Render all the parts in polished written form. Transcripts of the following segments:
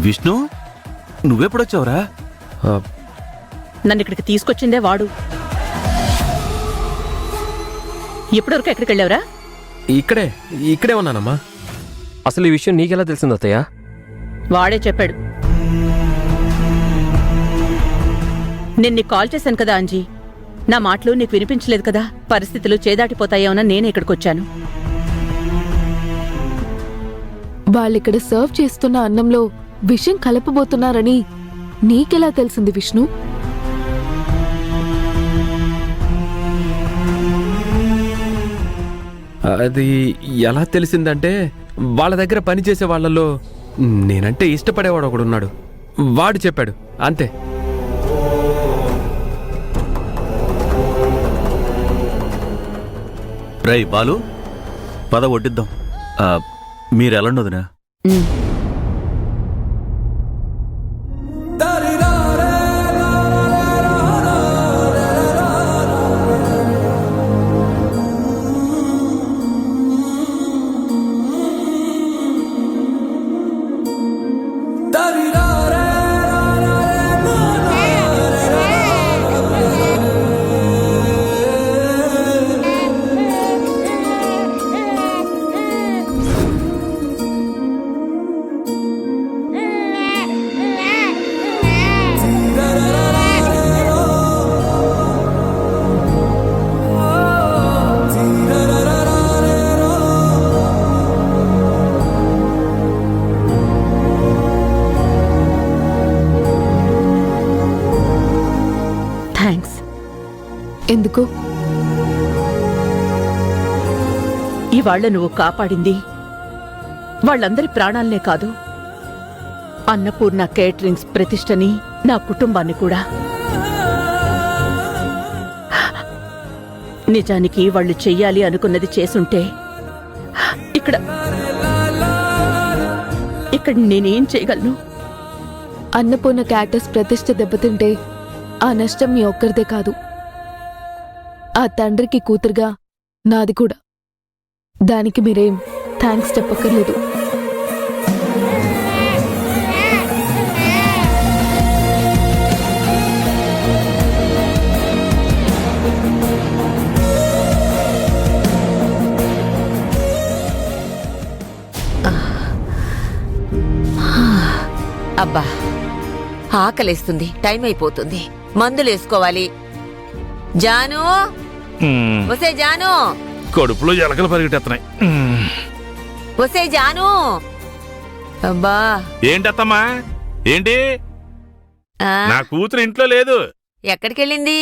విష్ణు, నువ్వెప్పుడొచ్చావురా? నన్ను ఇక్కడికి తీసుకొచ్చిందే వాడు. ఎప్పటివరకు ఎక్కడికి వెళ్ళావురా? ఇక్కడే ఉన్నానమ్మా. అసలు ఈ విషయం నీకెలా తెలిసింది అత్తయ్య? వాడే చెప్పాడు. నేను నీకు కాల్ చేశాను కదా అంజీ, నా మాటలు నీకు వినిపించలేదు కదా. పరిస్థితులు చేదాటిపోతాయేమోనా నేనే ఇక్కడికొచ్చాను. వాళ్ళిక్కడ సర్వ్ చేస్తున్న అన్నంలో విషం కలపబోతున్నారని నీకెలా తెలిసింది విష్ణు? అది ఎలా తెలిసిందంటే, వాళ్ళ దగ్గర పనిచేసే వాళ్ళలో నేనంటే ఇష్టపడేవాడు ఒకడున్నాడు. వాడు చెప్పాడు అంతే. రై బాలు, పద వడ్డిద్దాం. మీరెళ్ళండొదినా. థ్యాంక్స్. ఎందుకు? ఇవాళ్ల నువ్వు కాపాడింది వాళ్ళందరి ప్రాణాలనే కాదు, అన్నపూర్ణ కేటరింగ్స్ ప్రతిష్టని, నా కుటుంబాన్ని కూడా. నిజానికి వాళ్ళు చెయ్యాలి అనుకున్నది చేసుంటే ఇక్కడ నేనేం చేయగలను? అన్నపూర్ణ క్యాటర్స్ ప్రతిష్ఠ దెబ్బతింటే ఆ నష్టం మీ ఒక్కరిదే కాదు, ఆ తండ్రికి కూతురుగా నాది కూడా. దానికి మీరేం థ్యాంక్స్ చెప్పక్కర్లేదు. అబ్బా, ఆకలేస్తుంది, టైం అయిపోతుంది, మందులేసుకోవాలి. జాను, ఒసే జాను, కడుపులో ఎలకలు పరిగెట్టేస్తున్నాయి. ఒసే జాను. అబ్బా, ఏంటత్తమ్మా? ఏంటి? నా కూతురు ఇంట్లో లేదు. ఎక్కడికెళ్ళింది?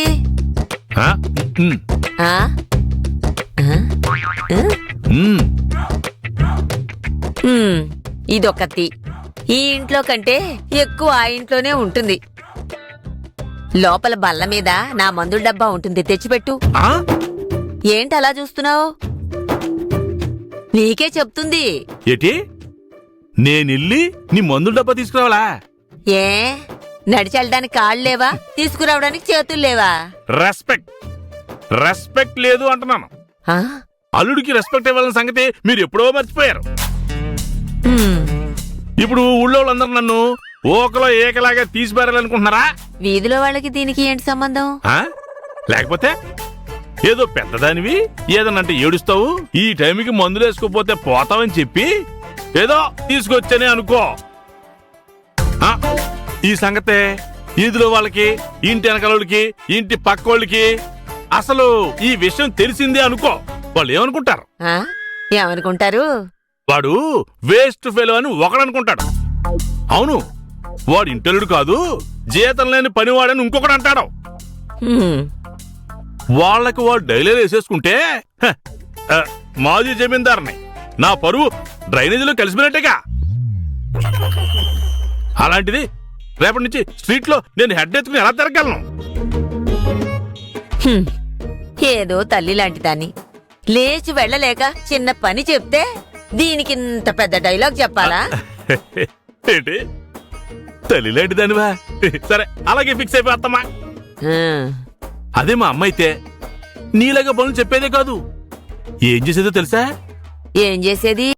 ఇదొకటి. ఈ ఇంట్లో కంటే ఎక్కువ ఆ ఇంట్లోనే ఉంటుంది. లోపల బల్ల మీద నా మందుల డబ్బా ఉంటుంది, తెచ్చిపెట్టు. ఏంటి అలా చూస్తున్నావు? నీకే చెప్తుంది. ఏటి? నేనెళ్ళి నీ మందుల డబ్బా తీసుకురావాలా? ఏ, నడిచెళ్ళడానికి కాళ్ళు లేవా? తీసుకురావడానికి చేతులు లేవా? రెస్పెక్ట్ లేదు అంటున్నాను. అల్లుడికి రెస్పెక్ట్ ఇవ్వాలన్న సంగతి మీరు ఎప్పుడో మర్చిపోయారు. ఇప్పుడు ఊళ్ళో వాళ్ళందరూ నన్ను ఓకలో ఏకలాగా తీసిపారాలనుకుంటున్నారా? వీధిలో వాళ్ళకి దీనికి ఏంటి సంబంధం? లేకపోతే ఏదో పెద్దదానివి ఏదనంటే ఏడుస్తావు, ఈ టైంకి మందులు వేసుకోపోతే పోతావని చెప్పి ఏదో తీసుకొచ్చనే అనుకో. ఈ సంగతే ఈదులో వాళ్ళకి, ఇంటి వెనకాలకి, ఇంటి పక్కోళ్ళకి అసలు ఈ విషయం తెలిసిందే అనుకో. వాళ్ళు ఏమనుకుంటారు? ఏమనుకుంటారు? వాడు వేస్ట్ ఫెలో అని ఒకడనుకుంటాడు. అవును, వాడు ఇంటెలుడు కాదు, జీతం లేని పనివాడని ఇంకొకడు అంటాడు. వాళ్ళకి వాడు డైలీలు వేసేసుకుంటే మాజీ జమీందారుని నా పరువు డ్రైనేజీలో కలిసిపోయినట్టేగా. అలాంటిది రేపటి నుంచి స్ట్రీట్ లో నేను హెడ్ ఎత్తుకుని ఎలా తిరగలను? ఏదో తల్లి లాంటి దాన్ని లేచి వెళ్ళలేక చిన్న పని చెప్తే దీనికి ఇంత పెద్ద డైలాగ్ చెప్పాలా? ఏంటి తల్లి లాంటి దానివా? సరే, అలాగే ఫిక్స్ అయిపోతామా. అదే మా అమ్మ అయితే నీలాగా పనులు చెప్పేదే కాదు, ఏం చేసేదో తెలుసా? ఏం చేసేది?